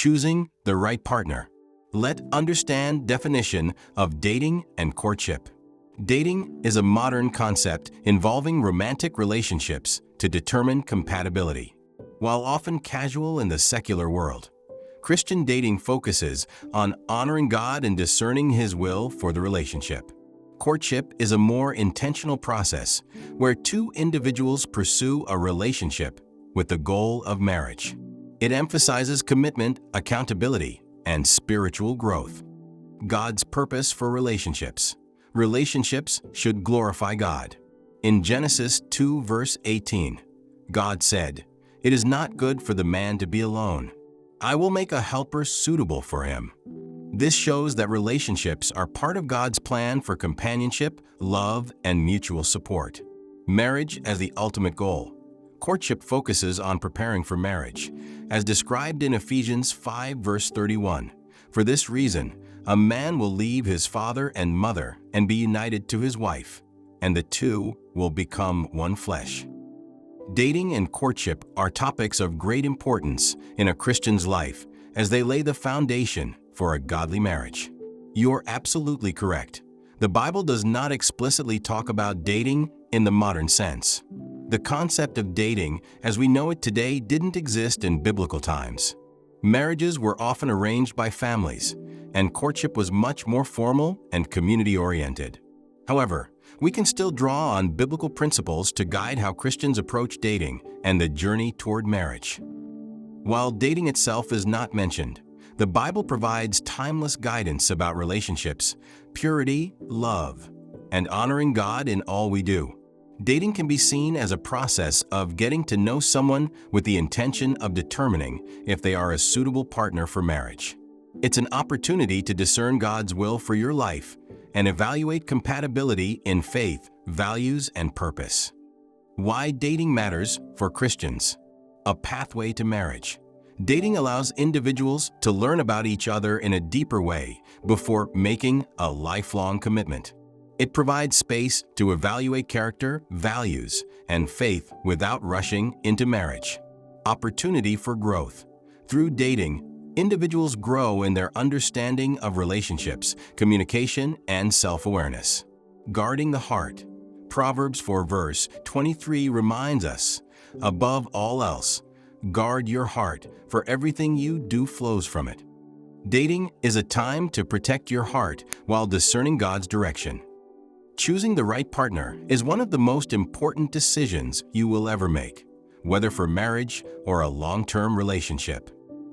Choosing the right partner. Let's understand definition of dating and courtship. Dating is a modern concept involving romantic relationships to determine compatibility. While often casual in the secular world, Christian dating focuses on honoring God and discerning His will for the relationship. Courtship is a more intentional process where two individuals pursue a relationship with the goal of marriage. It emphasizes commitment, accountability, and spiritual growth. God's purpose for relationships. Relationships should glorify God. In Genesis 2 verse 18, God said, "It is not good for the man to be alone. I will make a helper suitable for him." This shows that relationships are part of God's plan for companionship, love, and mutual support. Marriage as the ultimate goal. Courtship focuses on preparing for marriage, as described in Ephesians 5 verse 31. For this reason, a man will leave his father and mother and be united to his wife, and the two will become one flesh. Dating and courtship are topics of great importance in a Christian's life as they lay the foundation for a godly marriage. You're absolutely correct. The Bible does not explicitly talk about dating in the modern sense. The concept of dating as we know it today didn't exist in biblical times. Marriages were often arranged by families, and courtship was much more formal and community-oriented. However, we can still draw on biblical principles to guide how Christians approach dating and the journey toward marriage. While dating itself is not mentioned, the Bible provides timeless guidance about relationships, purity, love, and honoring God in all we do. Dating can be seen as a process of getting to know someone with the intention of determining if they are a suitable partner for marriage. It's an opportunity to discern God's will for your life and evaluate compatibility in faith, values, and purpose. Why dating matters for Christians. A pathway to marriage. Dating allows individuals to learn about each other in a deeper way before making a lifelong commitment. It provides space to evaluate character, values, and faith without rushing into marriage. Opportunity for growth. Through dating, individuals grow in their understanding of relationships, communication, and self-awareness. Guarding the heart. Proverbs 4 verse 23 reminds us, above all else, guard your heart, for everything you do flows from it. Dating is a time to protect your heart while discerning God's direction. Choosing the right partner is one of the most important decisions you will ever make, whether for marriage or a long-term relationship.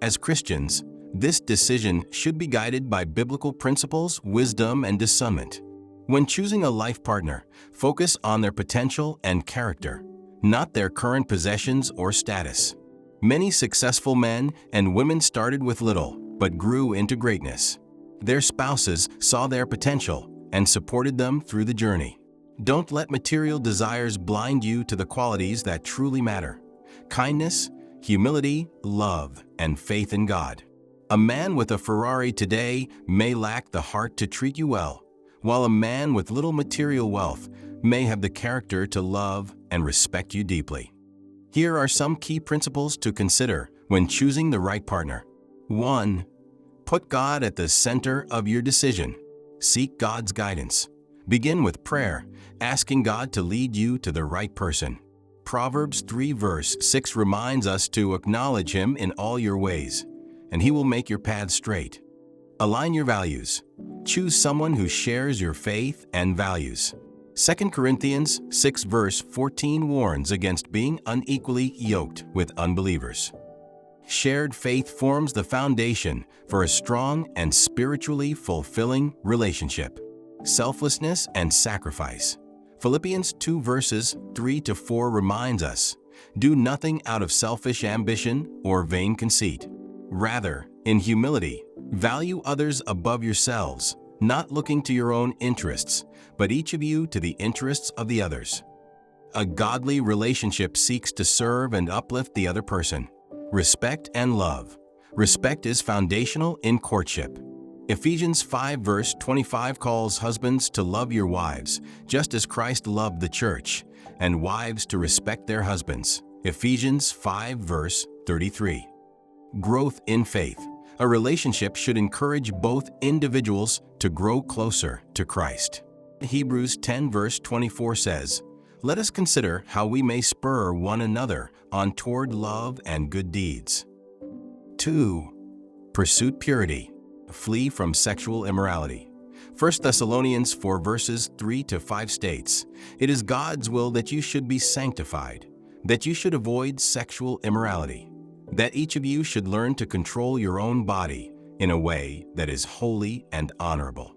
As Christians, this decision should be guided by biblical principles, wisdom, and discernment. When choosing a life partner, focus on their potential and character, not their current possessions or status. Many successful men and women started with little, but grew into greatness. Their spouses saw their potential and supported them through the journey. Don't let material desires blind you to the qualities that truly matter: kindness, humility, love, and faith in God. A man with a Ferrari today may lack the heart to treat you well, while a man with little material wealth may have the character to love and respect you deeply. Here are some key principles to consider when choosing the right partner. 1. Put God at the center of your decision. Seek God's guidance. Begin with prayer, asking God to lead you to the right person. Proverbs 3 verse 6 reminds us to acknowledge Him in all your ways, and He will make your paths straight. Align your values. Choose someone who shares your faith and values. 2 Corinthians 6 verse 14 warns against being unequally yoked with unbelievers. Shared faith forms the foundation for a strong and spiritually fulfilling relationship. Selflessness and sacrifice. Philippians 2 verses 3 to 4 reminds us, do nothing out of selfish ambition or vain conceit. Rather, in humility, value others above yourselves, not looking to your own interests, but each of you to the interests of the others. A godly relationship seeks to serve and uplift the other person. Respect and love. Respect is foundational in courtship. Ephesians 5 verse 25 calls husbands to love your wives, just as Christ loved the church, and wives to respect their husbands. Ephesians 5 verse 33. Growth in faith. A relationship should encourage both individuals to grow closer to Christ. Hebrews 10 verse 24 says, "Let us consider how we may spur one another on toward love and good deeds." 2. Pursue purity. Flee from sexual immorality. 1 Thessalonians 4 verses 3 to 5 states, "It is God's will that you should be sanctified, that you should avoid sexual immorality, that each of you should learn to control your own body in a way that is holy and honorable."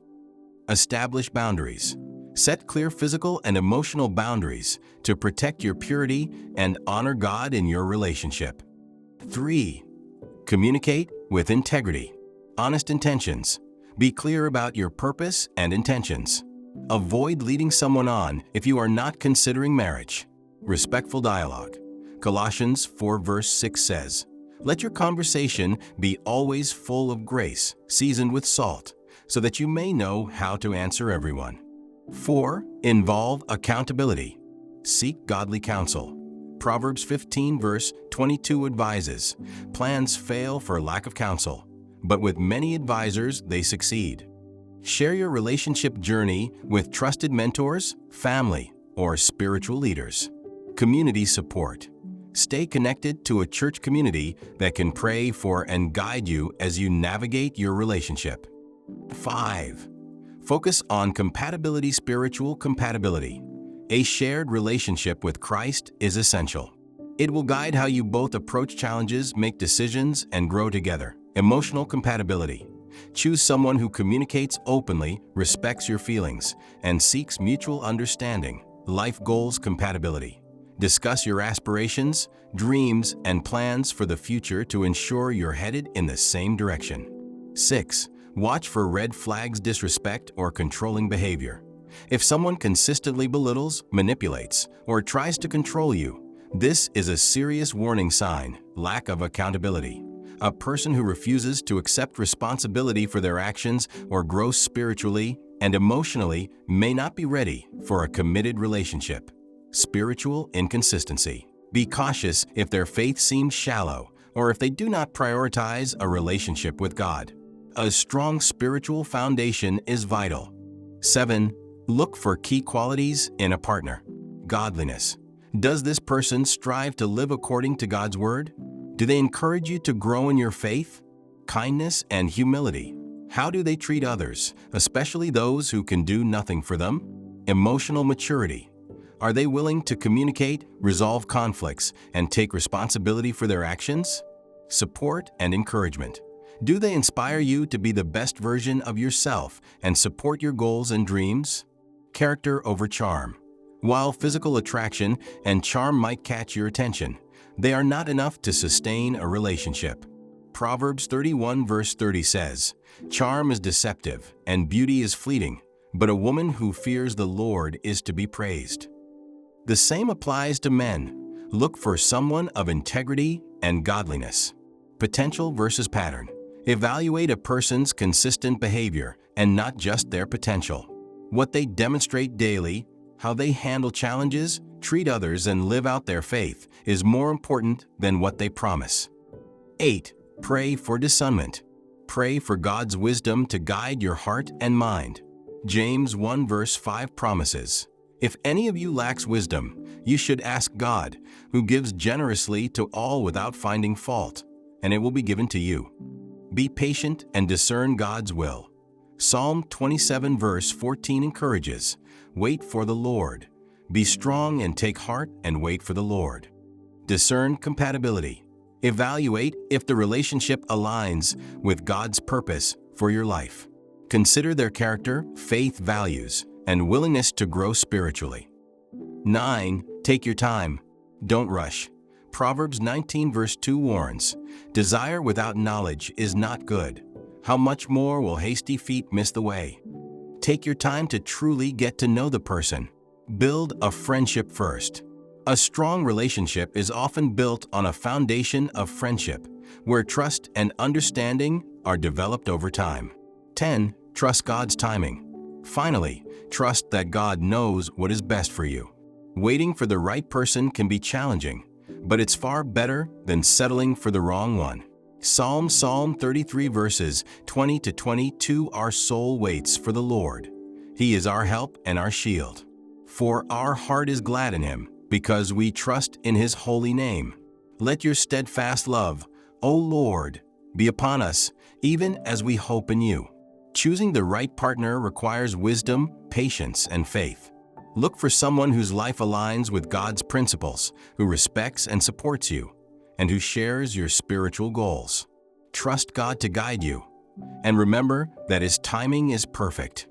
Establish boundaries. Set clear physical and emotional boundaries to protect your purity and honor God in your relationship. 3. Communicate with integrity. Honest intentions. Be clear about your purpose and intentions. Avoid leading someone on if you are not considering marriage. Respectful dialogue. Colossians 4 verse 6 says, "Let your conversation be always full of grace, seasoned with salt, so that you may know how to answer everyone." 4. Involve accountability. Seek godly counsel. Proverbs 15 verse 22 advises, "Plans fail for lack of counsel, but with many advisors they succeed." Share your relationship journey with trusted mentors, family, or spiritual leaders. Community support. Stay connected to a church community that can pray for and guide you as you navigate your relationship. 5. Focus on compatibility. Spiritual compatibility. A shared relationship with Christ is essential. It will guide how you both approach challenges, make decisions, and grow together. Emotional compatibility. Choose someone who communicates openly, respects your feelings, and seeks mutual understanding. Life goals compatibility. Discuss your aspirations, dreams, and plans for the future to ensure you're headed in the same direction. 6. Watch for red flags. Disrespect or controlling behavior. If someone consistently belittles, manipulates, or tries to control you, this is a serious warning sign. Lack of accountability. A person who refuses to accept responsibility for their actions or grow spiritually and emotionally may not be ready for a committed relationship. Spiritual inconsistency. Be cautious if their faith seems shallow or if they do not prioritize a relationship with God. A strong spiritual foundation is vital. 7. Look for key qualities in a partner. Godliness. Does this person strive to live according to God's word? Do they encourage you to grow in your faith? Kindness and humility. How do they treat others, especially those who can do nothing for them? Emotional maturity. Are they willing to communicate, resolve conflicts, and take responsibility for their actions? Support and encouragement. Do they inspire you to be the best version of yourself and support your goals and dreams? Character over charm. While physical attraction and charm might catch your attention, they are not enough to sustain a relationship. Proverbs 31 verse 30 says, "Charm is deceptive and beauty is fleeting, but a woman who fears the Lord is to be praised." The same applies to men. Look for someone of integrity and godliness. Potential versus pattern. Evaluate a person's consistent behavior and not just their potential. What they demonstrate daily, how they handle challenges, treat others, and live out their faith is more important than what they promise. 8. Pray for discernment. Pray for God's wisdom to guide your heart and mind. James 1 verse 5 promises, "If any of you lacks wisdom, you should ask God, who gives generously to all without finding fault, and it will be given to you." Be patient and discern God's will. Psalm 27 verse 14 encourages, "Wait for the Lord. Be strong and take heart and wait for the Lord." Discern compatibility. Evaluate if the relationship aligns with God's purpose for your life. Consider their character, faith, values, and willingness to grow spiritually. 9. Take your time. Don't rush. Proverbs 19 verse 2 warns, "Desire without knowledge is not good. How much more will hasty feet miss the way?" Take your time to truly get to know the person. Build a friendship first. A strong relationship is often built on a foundation of friendship, where trust and understanding are developed over time. 10. Trust God's timing. Finally, trust that God knows what is best for you. Waiting for the right person can be challenging, but it's far better than settling for the wrong one. Psalm 33 verses 20 to 22. Our soul waits for the Lord. He is our help and our shield. For our heart is glad in him, because we trust in his holy name. Let your steadfast love, O Lord, be upon us, even as we hope in you. Choosing the right partner requires wisdom, patience, and faith. Look for someone whose life aligns with God's principles, who respects and supports you, and who shares your spiritual goals. Trust God to guide you, and remember that his timing is perfect.